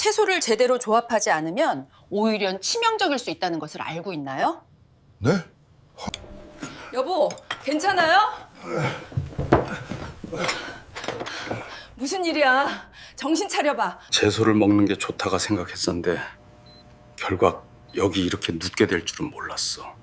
채소를 제대로 조합하지 않으면 오히려 치명적일 수 있다는 것을 알고 있나요? 네? 여보, 괜찮아요? 무슨 일이야? 정신 차려봐. 채소를 먹는 게 좋다가 생각했었는데 결과 여기 이렇게 눕게 될 줄은 몰랐어.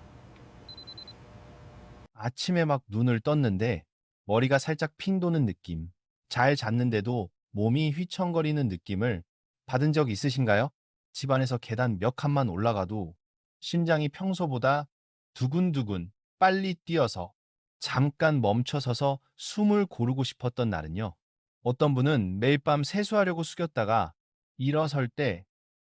아침에 막 눈을 떴는데 머리가 살짝 핑 도는 느낌, 잘 잤는데도 몸이 휘청거리는 느낌을 받은 적 있으신가요? 집안에서 계단 몇 칸만 올라가도 심장이 평소보다 두근두근 빨리 뛰어서 잠깐 멈춰서서 숨을 고르고 싶었던 날은요. 어떤 분은 매일 밤 세수하려고 숙였다가 일어설 때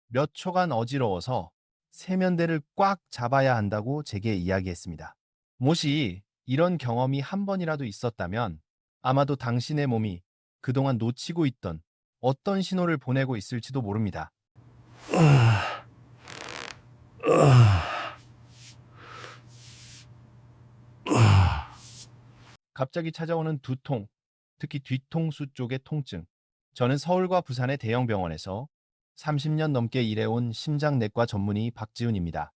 몇 초간 어지러워서 세면대를 꽉 잡아야 한다고 제게 이야기했습니다. 모시 이런 경험이 한 번이라도 있었다면 아마도 당신의 몸이 그동안 놓치고 있던 어떤 신호를 보내고 있을지도 모릅니다. 갑자기 찾아오는 두통, 특히 뒤통수 쪽의 통증. 저는 서울과 부산의 대형 병원에서 30년 넘게 일해온 심장내과 전문의 박지훈입니다.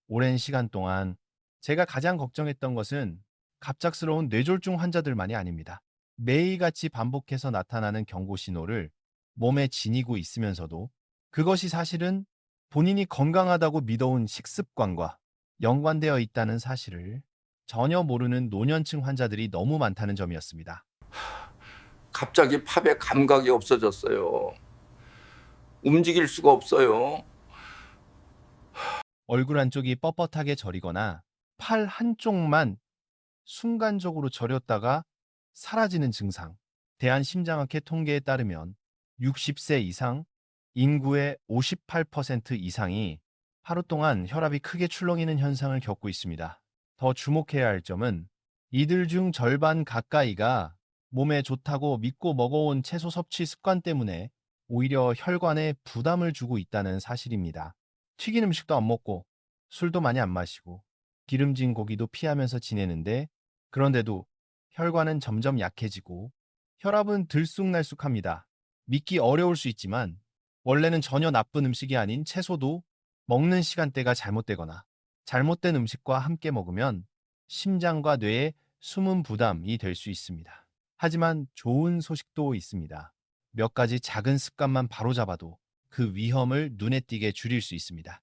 오랜 시간 동안 제가 가장 걱정했던 것은 갑작스러운 뇌졸중 환자들만이 아닙니다. 매일같이 반복해서 나타나는 경고 신호를 몸에 지니고 있으면서도 그것이 사실은 본인이 건강하다고 믿어온 식습관과 연관되어 있다는 사실을 전혀 모르는 노년층 환자들이 너무 많다는 점이었습니다. 갑자기 팝에 감각이 없어졌어요. 움직일 수가 없어요. 얼굴 한쪽이 뻣뻣하게 저리거나 팔 한쪽만 순간적으로 저렸다가 사라지는 증상. 대한심장학회 통계에 따르면 60세 이상 인구의 58% 이상이 하루 동안 혈압이 크게 출렁이는 현상을 겪고 있습니다. 더 주목해야 할 점은 이들 중 절반 가까이가 몸에 좋다고 믿고 먹어온 채소 섭취 습관 때문에 오히려 혈관에 부담을 주고 있다는 사실입니다. 튀긴 음식도 안 먹고 술도 많이 안 마시고 기름진 고기도 피하면서 지내는데 그런데도 혈관은 점점 약해지고 혈압은 들쑥날쑥합니다. 믿기 어려울 수 있지만 원래는 전혀 나쁜 음식이 아닌 채소도 먹는 시간대가 잘못되거나 잘못된 음식과 함께 먹으면 심장과 뇌에 숨은 부담이 될 수 있습니다. 하지만 좋은 소식도 있습니다. 몇 가지 작은 습관만 바로잡아도 그 위험을 눈에 띄게 줄일 수 있습니다.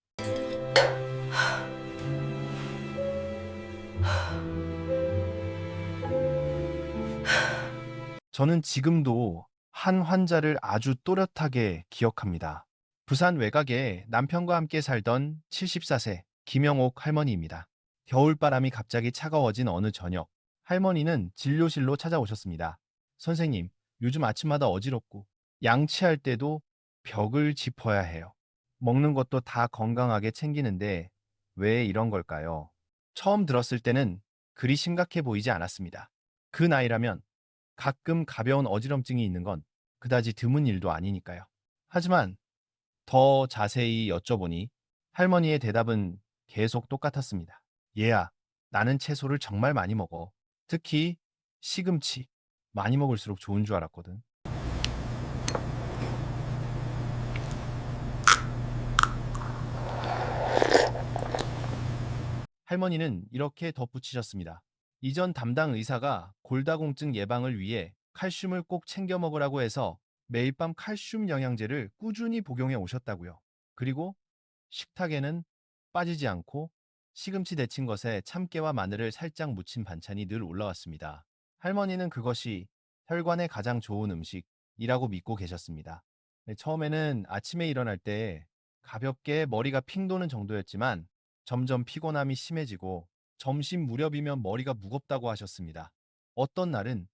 저는 지금도 한 환자를 아주 또렷하게 기억합니다. 부산 외곽에 남편과 함께 살던 74세 김영옥 할머니입니다. 겨울바람이 갑자기 차가워진 어느 저녁, 할머니는 진료실로 찾아오셨습니다. 선생님, 요즘 아침마다 어지럽고 양치할 때도 벽을 짚어야 해요. 먹는 것도 다 건강하게 챙기는데 왜 이런 걸까요? 처음 들었을 때는 그리 심각해 보이지 않았습니다. 그 나이라면 가끔 가벼운 어지럼증이 있는 건 그다지 드문 일도 아니니까요. 하지만 더 자세히 여쭤보니 할머니의 대답은 계속 똑같았습니다. 얘야, 나는 채소를 정말 많이 먹어. 특히 시금치. 많이 먹을수록 좋은 줄 알았거든. 할머니는 이렇게 덧붙이셨습니다. 이전 담당 의사가 골다공증 예방을 위해 칼슘을 꼭 챙겨 먹으라고 해서 매일 밤 칼슘 영양제를 꾸준히 복용해 오셨다고요. 그리고 식탁에는 빠지지 않고 시금치 데친 것에 참깨와 마늘을 살짝 묻힌 반찬이 늘 올라왔습니다. 할머니는 그것이 혈관에 가장 좋은 음식이라고 믿고 계셨습니다. 네, 처음에는 아침에 일어날 때 가볍게 머리가 핑 도는 정도였지만 점점 피곤함이 심해지고 점심 무렵이면 머리가 무겁다고 하셨습니다. 어떤 날은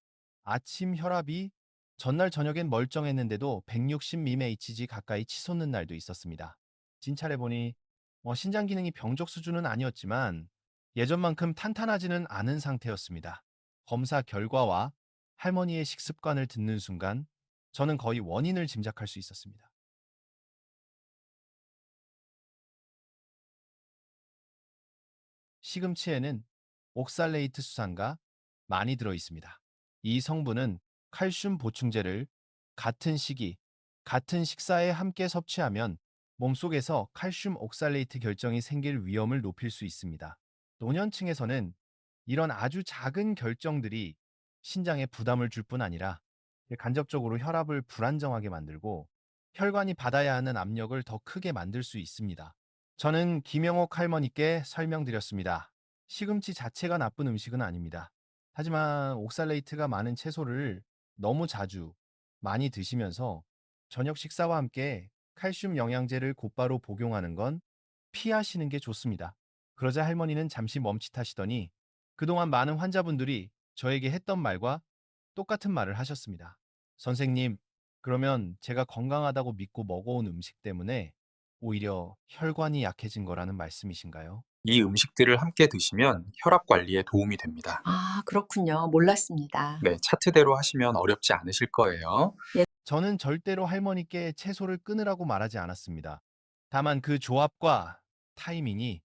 아침 혈압이 전날 저녁엔 멀쩡했는데도 160mmHg 가까이 치솟는 날도 있었습니다. 진찰해보니 신장 기능이 병적 수준은 아니었지만 예전만큼 탄탄하지는 않은 상태였습니다. 검사 결과와 할머니의 식습관을 듣는 순간 저는 거의 원인을 짐작할 수 있었습니다. 시금치에는 옥살레이트 수산가 많이 들어 있습니다. 이 성분은 칼슘 보충제를 같은 시기 같은 식사에 함께 섭취하면 몸속에서 칼슘 옥살레이트 결정이 생길 위험을 높일 수 있습니다. 노년층에서는 이런 아주 작은 결정들이 신장에 부담을 줄 뿐 아니라 간접적으로 혈압을 불안정하게 만들고 혈관이 받아야 하는 압력을 더 크게 만들 수 있습니다. 저는 김영옥 할머니께 설명드렸습니다. 시금치 자체가 나쁜 음식은 아닙니다. 하지만 옥살레이트가 많은 채소를 너무 자주 많이 드시면서 저녁 식사와 함께 칼슘 영양제를 곧바로 복용하는 건 피하시는 게 좋습니다. 그러자 할머니는 잠시 멈칫하시더니 그동안 많은 환자분들이 저에게 했던 말과 똑같은 말을 하셨습니다. 선생님, 그러면 제가 건강하다고 믿고 먹어온 음식 때문에 오히려 혈관이 약해진 거라는 말씀이신가요? 이 음식들을 함께 드시면 혈압 관리에 도움이 됩니다. 아, 그렇군요. 몰랐습니다. 네, 차트대로 하시면 어렵지 않으실 거예요. 저는 절대로 할머니께 채소를 끊으라고 말하지 않았습니다. 다만 그 조합과 타이밍이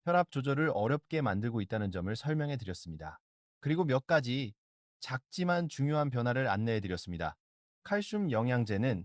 혈압 조절을 어렵게 만들고 있다는 점을 설명해 드렸습니다. 그리고 몇 가지 작지만 중요한 변화를 안내해 드렸습니다. 칼슘 영양제는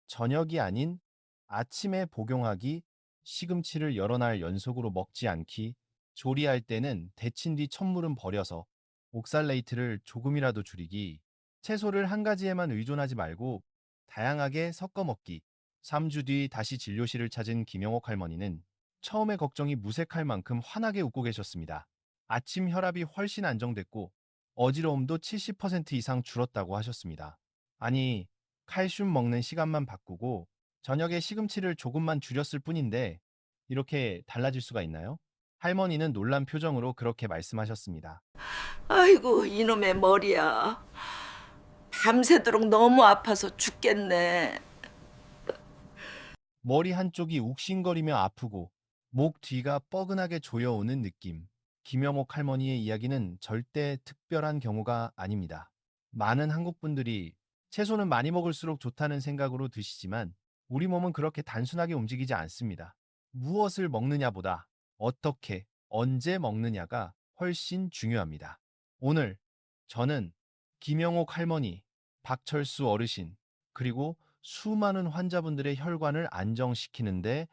저녁이 아닌 아침에 복용하기, 시금치를 여러 날 연속으로 먹지 않기, 조리할 때는 데친 뒤 첫물은 버려서 옥살레이트를 조금이라도 줄이기, 채소를 한 가지에만 의존하지 말고 다양하게 섞어 먹기. 3주 뒤 다시 진료실을 찾은 김영옥 할머니는 처음에 걱정이 무색할 만큼 환하게 웃고 계셨습니다. 아침 혈압이 훨씬 안정됐고 어지러움도 70% 이상 줄었다고 하셨습니다. 아니, 칼슘 먹는 시간만 바꾸고 저녁에 시금치를 조금만 줄였을 뿐인데 이렇게 달라질 수가 있나요? 할머니는 놀란 표정으로 그렇게 말씀하셨습니다. 아이고, 이놈의 머리야. 밤새도록 너무 아파서 죽겠네. 머리 한쪽이 욱신거리며 아프고 목 뒤가 뻐근하게 조여오는 느낌. 김여목 할머니의 이야기는 절대 특별한 경우가 아닙니다. 많은 한국 분들이 채소는 많이 먹을수록 좋다는 생각으로 드시지만 우리 몸은 그렇게 단순하게 움직이지 않습니다. 무엇을 먹느냐보다 어떻게, 언제 먹느냐가 훨씬 중요합니다. 오늘 저는 김영옥 할머니, 박철수 어르신, 그리고 수많은 환자분들의 혈관을 안정시키는데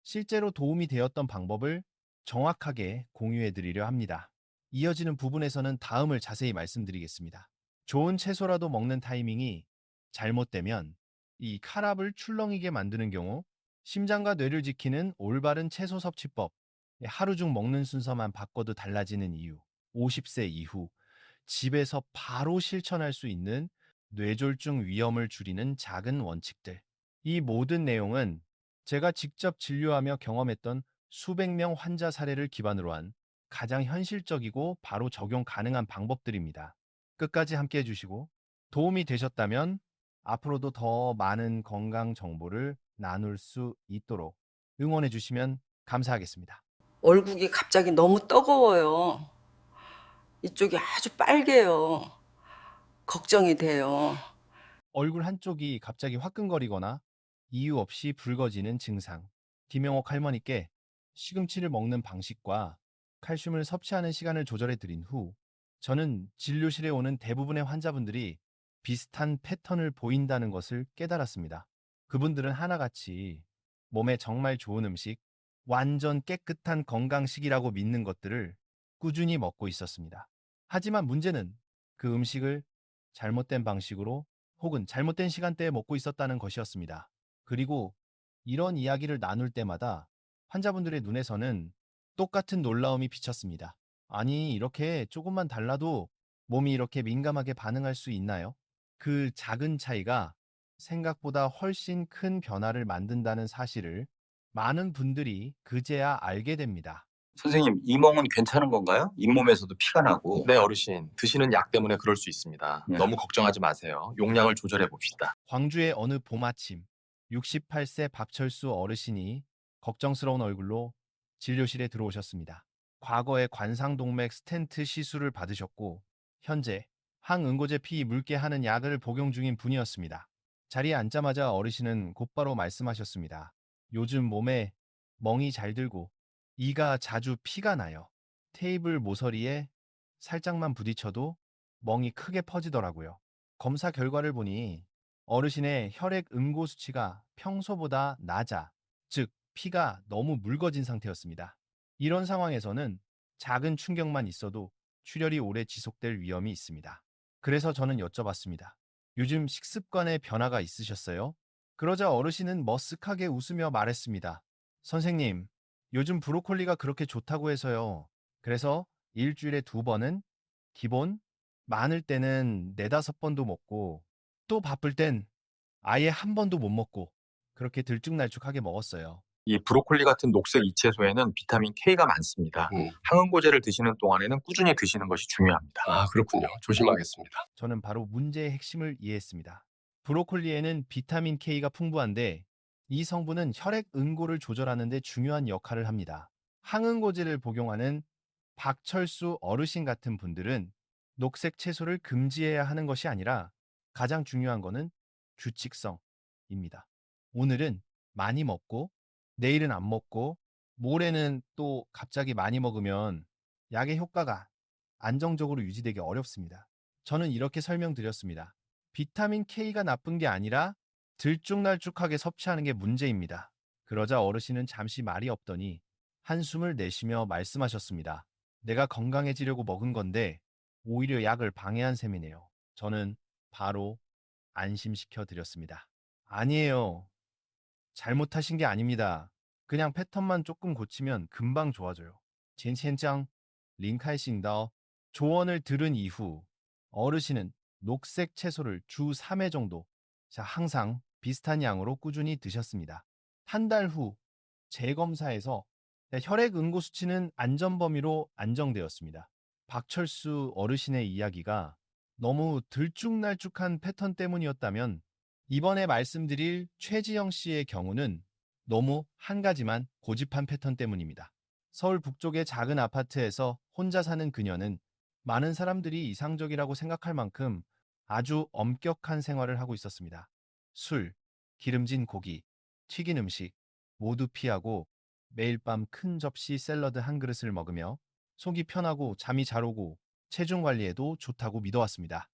실제로 도움이 되었던 방법을 정확하게 공유해 드리려 합니다. 이어지는 부분에서는 다음을 자세히 말씀드리겠습니다. 좋은 채소라도 먹는 타이밍이 잘못되면 이 혈압을 출렁이게 만드는 경우 심장과 뇌를 지키는 올바른 채소 섭취법, 하루 중 먹는 순서만 바꿔도 달라지는 이유, 50세 이후 집에서 바로 실천할 수 있는 뇌졸중 위험을 줄이는 작은 원칙들. 이 모든 내용은 제가 직접 진료하며 경험했던 수백 명 환자 사례를 기반으로 한 가장 현실적이고 바로 적용 가능한 방법들입니다. 끝까지 함께 해주시고 도움이 되셨다면 앞으로도 더 많은 건강 정보를 나눌 수 있도록 응원해 주시면 감사하겠습니다. 얼굴이 갑자기 너무 뜨거워요. 이쪽이 아주 빨개요. 걱정이 돼요. 얼굴 한쪽이 갑자기 화끈거리거나 이유 없이 붉어지는 증상. 김영옥 할머니께 시금치를 먹는 방식과 칼슘을 섭취하는 시간을 조절해 드린 후 저는 진료실에 오는 대부분의 환자분들이 비슷한 패턴을 보인다는 것을 깨달았습니다. 그분들은 하나같이 몸에 정말 좋은 음식, 완전 깨끗한 건강식이라고 믿는 것들을 꾸준히 먹고 있었습니다. 하지만 문제는 그 음식을 잘못된 방식으로 혹은 잘못된 시간대에 먹고 있었다는 것이었습니다. 그리고 이런 이야기를 나눌 때마다 환자분들의 눈에서는 똑같은 놀라움이 비쳤습니다. 아니, 이렇게 조금만 달라도 몸이 이렇게 민감하게 반응할 수 있나요? 그 작은 차이가 생각보다 훨씬 큰 변화를 만든다는 사실을 많은 분들이 그제야 알게 됩니다. 선생님, 이몽은 괜찮은 건가요? 잇몸에서도 피가 나고. 네, 어르신. 드시는 약 때문에 그럴 수 있습니다. 네. 너무 걱정하지 마세요. 용량을 조절해 봅시다. 광주의 어느 봄 아침, 68세 박철수 어르신이 걱정스러운 얼굴로 진료실에 들어오셨습니다. 과거에 관상동맥 스텐트 시술을 받으셨고 현재 항응고제 피 묽게 하는 약을 복용 중인 분이었습니다. 자리에 앉자마자 어르신은 곧바로 말씀하셨습니다. 요즘 몸에 멍이 잘 들고 이가 자주 피가 나요. 테이블 모서리에 살짝만 부딪혀도 멍이 크게 퍼지더라고요. 검사 결과를 보니 어르신의 혈액 응고 수치가 평소보다 낮아, 즉 피가 너무 묽어진 상태였습니다. 이런 상황에서는 작은 충격만 있어도 출혈이 오래 지속될 위험이 있습니다. 그래서 저는 여쭤봤습니다. 요즘 식습관에 변화가 있으셨어요? 그러자 어르신은 머쓱하게 웃으며 말했습니다. 선생님, 요즘 브로콜리가 그렇게 좋다고 해서요. 그래서 일주일에 2번은 기본, 많을 때는 4~5번도 먹고 또 바쁠 땐 아예 한 번도 못 먹고 그렇게 들쭉날쭉하게 먹었어요. 이 브로콜리 같은 녹색 이채소에는 비타민 K가 많습니다. 음. 항응고제를 드시는 동안에는 꾸준히 드시는 것이 중요합니다. 아, 그렇군요. 조심하겠습니다. 저는 바로 문제의 핵심을 이해했습니다. 브로콜리에는 비타민 K가 풍부한데 이 성분은 혈액 응고를 조절하는 데 중요한 역할을 합니다. 항응고제를 복용하는 박철수 어르신 같은 분들은 녹색 채소를 금지해야 하는 것이 아니라 가장 중요한 것은 규칙성입니다. 오늘은 많이 먹고 내일은 안 먹고 모레는 또 갑자기 많이 먹으면 약의 효과가 안정적으로 유지되기 어렵습니다. 저는 이렇게 설명드렸습니다. 비타민 K가 나쁜 게 아니라 들쭉날쭉하게 섭취하는 게 문제입니다. 그러자 어르신은 잠시 말이 없더니 한숨을 내쉬며 말씀하셨습니다. 내가 건강해지려고 먹은 건데 오히려 약을 방해한 셈이네요. 저는 바로 안심시켜 드렸습니다. 아니에요. 잘못하신 게 아닙니다. 그냥 패턴만 조금 고치면 금방 좋아져요. 젠첸짱 링카이싱더 조언을 들은 이후 어르신은 녹색 채소를 주 3회 정도 항상 비슷한 양으로 꾸준히 드셨습니다. 한 달 후 재검사에서 혈액 응고 수치는 안전 범위로 안정되었습니다. 박철수 어르신의 이야기가 너무 들쭉날쭉한 패턴 때문이었다면 이번에 말씀드릴 최지영 씨의 경우는 너무 한 가지만 고집한 패턴 때문입니다. 서울 북쪽의 작은 아파트에서 혼자 사는 그녀는 많은 사람들이 이상적이라고 생각할 만큼 아주 엄격한 생활을 하고 있었습니다. 술, 기름진 고기, 튀긴 음식 모두 피하고 매일 밤 큰 접시 샐러드 한 그릇을 먹으며 속이 편하고 잠이 잘 오고 체중 관리에도 좋다고 믿어왔습니다.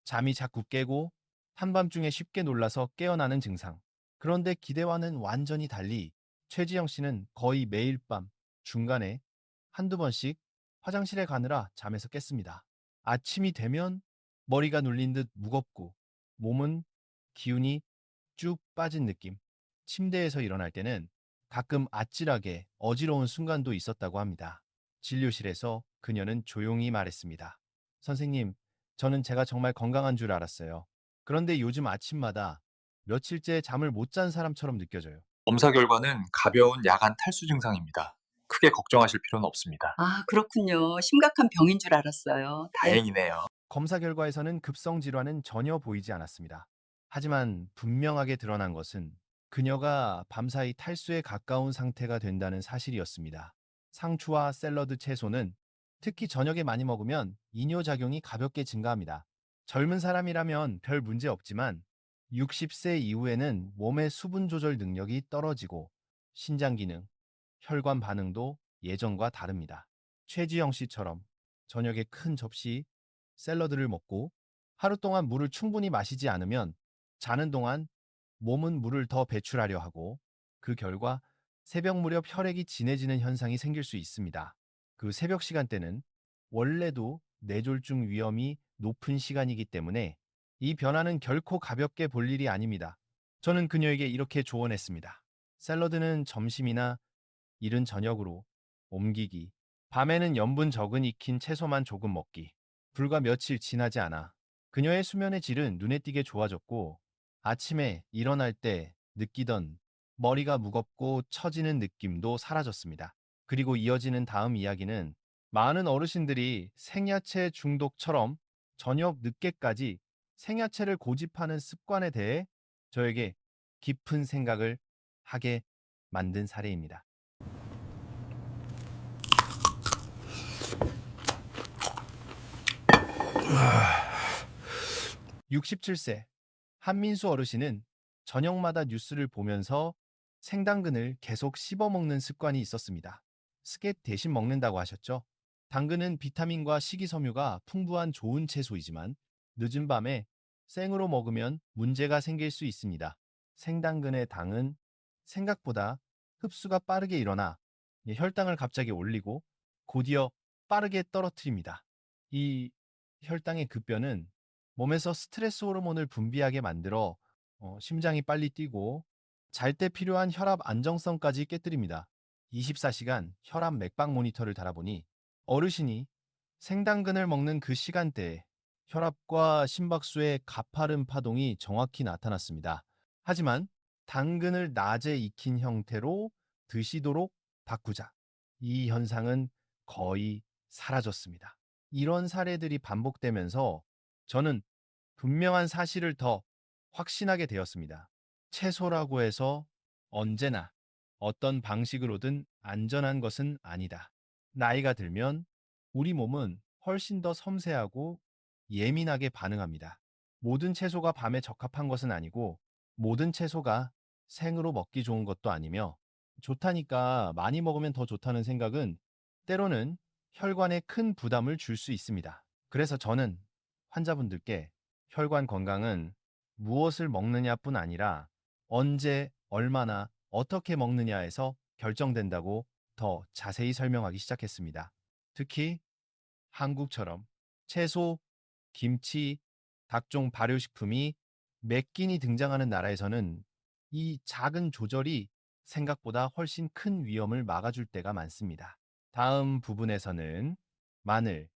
잠이 자꾸 깨고 한밤중에 쉽게 놀라서 깨어나는 증상. 그런데 기대와는 완전히 달리 최지영 씨는 거의 매일 밤 중간에 한두 번씩 화장실에 가느라 잠에서 깼습니다. 아침이 되면 머리가 눌린 듯 무겁고 몸은 기운이 쭉 빠진 느낌. 침대에서 일어날 때는 가끔 아찔하게 어지러운 순간도 있었다고 합니다. 진료실에서 그녀는 조용히 말했습니다. 선생님, 저는 제가 정말 건강한 줄 알았어요. 그런데 요즘 아침마다 며칠째 잠을 못 잔 사람처럼 느껴져요. 검사 결과는 가벼운 야간 탈수 증상입니다. 크게 걱정하실 필요는 없습니다. 아, 그렇군요. 심각한 병인 줄 알았어요. 다행이네요. 검사 결과에서는 급성 질환은 전혀 보이지 않았습니다. 하지만 분명하게 드러난 것은 그녀가 밤사이 탈수에 가까운 상태가 된다는 사실이었습니다. 상추와 샐러드 채소는 특히 저녁에 많이 먹으면 이뇨작용이 가볍게 증가합니다. 젊은 사람이라면 별 문제 없지만 60세 이후에는 몸의 수분 조절 능력이 떨어지고 신장 기능, 혈관 반응도 예전과 다릅니다. 최지영 씨처럼 저녁에 큰 접시 샐러드를 먹고 하루 동안 물을 충분히 마시지 않으면 자는 동안 몸은 물을 더 배출하려 하고 그 결과 새벽 무렵 혈액이 진해지는 현상이 생길 수 있습니다. 그 새벽 시간대는 원래도 뇌졸중 위험이 높은 시간이기 때문에 이 변화는 결코 가볍게 볼 일이 아닙니다. 저는 그녀에게 이렇게 조언했습니다. 샐러드는 점심이나 이른 저녁으로 옮기기. 밤에는 염분 적은 익힌 채소만 조금 먹기. 불과 며칠 지나지 않아 그녀의 수면의 질은 눈에 띄게 좋아졌고 아침에 일어날 때 느끼던 머리가 무겁고 처지는 느낌도 사라졌습니다. 그리고 이어지는 다음 이야기는 많은 어르신들이 생야채 중독처럼 저녁 늦게까지 생야채를 고집하는 습관에 대해 저에게 깊은 생각을 하게 만든 사례입니다. 67세 한민수 어르신은 저녁마다 뉴스를 보면서 생당근을 계속 씹어먹는 습관이 있었습니다. 스켓 대신 먹는다고 하셨죠? 당근은 비타민과 식이섬유가 풍부한 좋은 채소이지만 늦은 밤에 생으로 먹으면 문제가 생길 수 있습니다. 생당근의 당은 생각보다 흡수가 빠르게 일어나 혈당을 갑자기 올리고 곧이어 빠르게 떨어뜨립니다. 이 혈당의 급변은 몸에서 스트레스 호르몬을 분비하게 만들어 심장이 빨리 뛰고 잘 때 필요한 혈압 안정성까지 깨뜨립니다. 24시간 혈압 맥박 모니터를 달아보니 어르신이 생당근을 먹는 그 시간대에 혈압과 심박수의 가파른 파동이 정확히 나타났습니다. 하지만 당근을 낮에 익힌 형태로 드시도록 바꾸자. 이 현상은 거의 사라졌습니다. 이런 사례들이 반복되면서 저는 분명한 사실을 더 확신하게 되었습니다. 채소라고 해서 언제나 어떤 방식으로든 안전한 것은 아니다. 나이가 들면 우리 몸은 훨씬 더 섬세하고 예민하게 반응합니다. 모든 채소가 밤에 적합한 것은 아니고 모든 채소가 생으로 먹기 좋은 것도 아니며 좋다니까 많이 먹으면 더 좋다는 생각은 때로는 혈관에 큰 부담을 줄 수 있습니다. 그래서 저는 환자분들께 혈관 건강은 무엇을 먹느냐뿐 아니라 언제, 얼마나, 어떻게 먹느냐에서 결정된다고 더 자세히 설명하기 시작했습니다. 특히 한국처럼 채소, 김치, 각종 발효식품이 몇 끼니 등장하는 나라에서는 이 작은 조절이 생각보다 훨씬 큰 위험을 막아줄 때가 많습니다. 다음 부분에서는 마늘,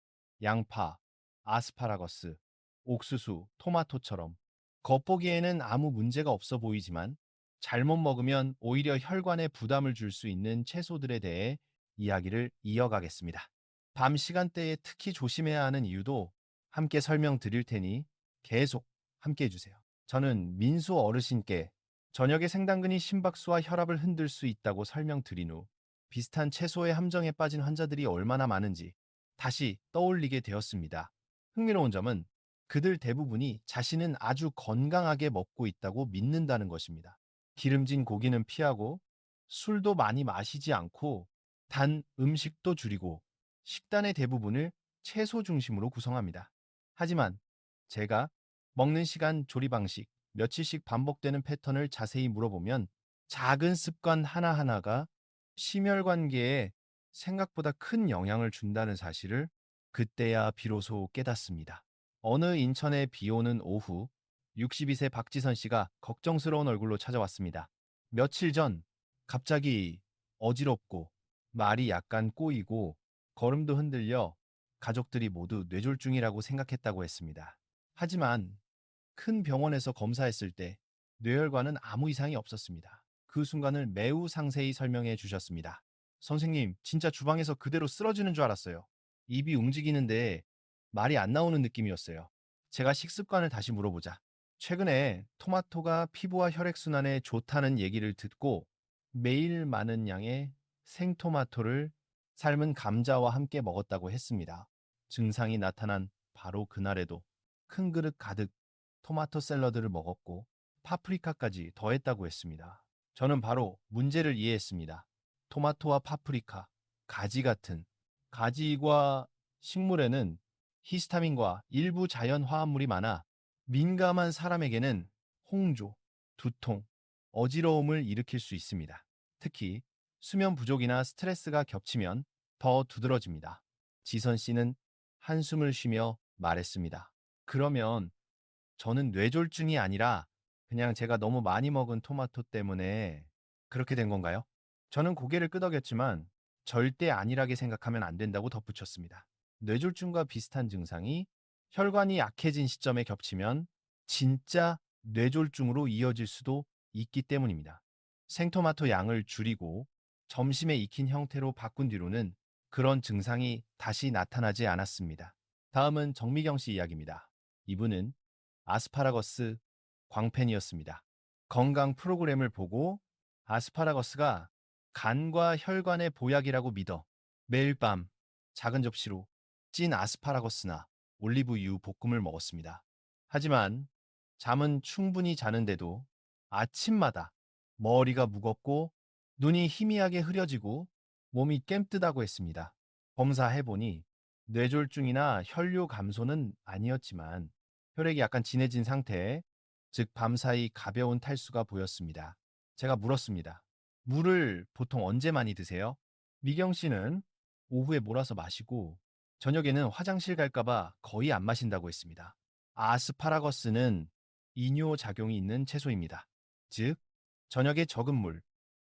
양파, 아스파라거스, 옥수수, 토마토처럼 겉보기에는 아무 문제가 없어 보이지만 잘못 먹으면 오히려 혈관에 부담을 줄 수 있는 채소들에 대해 이야기를 이어가겠습니다. 밤 시간대에 특히 조심해야 하는 이유도 함께 설명드릴 테니 계속 함께 해주세요. 저는 민수 어르신께 저녁에 생당근이 심박수와 혈압을 흔들 수 있다고 설명드린 후 비슷한 채소의 함정에 빠진 환자들이 얼마나 많은지 다시 떠올리게 되었습니다. 흥미로운 점은 그들 대부분이 자신은 아주 건강하게 먹고 있다고 믿는다는 것입니다. 기름진 고기는 피하고 술도 많이 마시지 않고 단 음식도 줄이고 식단의 대부분을 채소 중심으로 구성합니다. 하지만 제가 먹는 시간, 조리 방식, 며칠씩 반복되는 패턴을 자세히 물어보면 작은 습관 하나하나가 심혈관계에 생각보다 큰 영향을 준다는 사실을 그때야 비로소 깨닫습니다. 어느 인천의 비 오는 오후 62세 박지선 씨가 걱정스러운 얼굴로 찾아왔습니다. 며칠 전 갑자기 어지럽고 말이 약간 꼬이고 걸음도 흔들려 가족들이 모두 뇌졸중이라고 생각했다고 했습니다. 하지만 큰 병원에서 검사했을 때 뇌혈관은 아무 이상이 없었습니다. 그 순간을 매우 상세히 설명해 주셨습니다. 선생님, 진짜 주방에서 그대로 쓰러지는 줄 알았어요. 입이 움직이는데 말이 안 나오는 느낌이었어요. 제가 식습관을 다시 물어보자. 최근에 토마토가 피부와 혈액순환에 좋다는 얘기를 듣고 매일 많은 양의 생토마토를 삶은 감자와 함께 먹었다고 했습니다. 증상이 나타난 바로 그날에도 큰 그릇 가득 토마토 샐러드를 먹었고 파프리카까지 더했다고 했습니다. 저는 바로 문제를 이해했습니다. 토마토와 파프리카, 가지 같은 가지과 식물에는 히스타민과 일부 자연 화합물이 많아 민감한 사람에게는 홍조, 두통, 어지러움을 일으킬 수 있습니다. 특히 수면 부족이나 스트레스가 겹치면 더 두드러집니다. 지선 씨는 한숨을 쉬며 말했습니다. 그러면 저는 뇌졸중이 아니라 그냥 제가 너무 많이 먹은 토마토 때문에 그렇게 된 건가요? 저는 고개를 끄덕였지만 절대 안일하게 생각하면 안 된다고 덧붙였습니다. 뇌졸중과 비슷한 증상이 혈관이 약해진 시점에 겹치면 진짜 뇌졸중으로 이어질 수도 있기 때문입니다. 생토마토 양을 줄이고 점심에 익힌 형태로 바꾼 뒤로는 그런 증상이 다시 나타나지 않았습니다. 다음은 정미경 씨 이야기입니다. 이분은 아스파라거스 광팬이었습니다. 건강 프로그램을 보고 아스파라거스가 간과 혈관의 보약이라고 믿어 매일 밤 작은 접시로 찐 아스파라거스나 올리브유 볶음을 먹었습니다. 하지만 잠은 충분히 자는데도 아침마다 머리가 무겁고 눈이 희미하게 흐려지고 몸이 깸뜨다고 했습니다. 검사해보니 뇌졸중이나 혈류 감소는 아니었지만 혈액이 약간 진해진 상태에, 즉 밤사이 가벼운 탈수가 보였습니다. 제가 물었습니다. 물을 보통 언제 많이 드세요? 미경 씨는 오후에 몰아서 마시고 저녁에는 화장실 갈까봐 거의 안 마신다고 했습니다. 아스파라거스는 이뇨 작용이 있는 채소입니다. 즉, 저녁에 적은 물,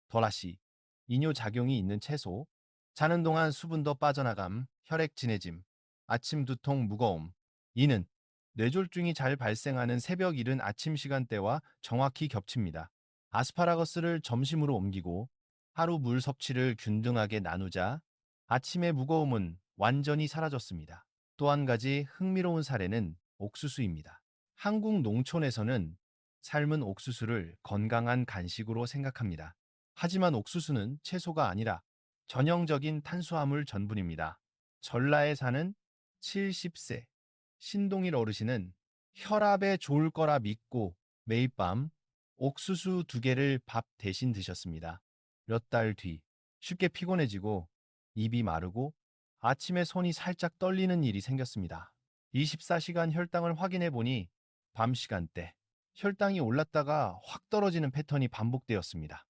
덜하시, 이뇨 작용이 있는 채소, 자는 동안 수분 더 빠져나감, 혈액 진해짐, 아침 두통, 무거움. 이는 뇌졸중이 잘 발생하는 새벽 이른 아침 시간대와 정확히 겹칩니다. 아스파라거스를 점심으로 옮기고 하루 물 섭취를 균등하게 나누자 아침의 무거움은 완전히 사라졌습니다. 또 한 가지 흥미로운 사례는 옥수수입니다. 한국 농촌에서는 삶은 옥수수를 건강한 간식으로 생각합니다. 하지만 옥수수는 채소가 아니라 전형적인 탄수화물 전분입니다. 전라에 사는 70세 신동일 어르신은 혈압에 좋을 거라 믿고 매일 밤 옥수수 2개를 밥 대신 드셨습니다. 몇 달 뒤 쉽게 피곤해지고 입이 마르고 아침에 손이 살짝 떨리는 일이 생겼습니다. 24시간 혈당을 확인해 보니 밤 시간대 혈당이 올랐다가 확 떨어지는 패턴이 반복되었습니다.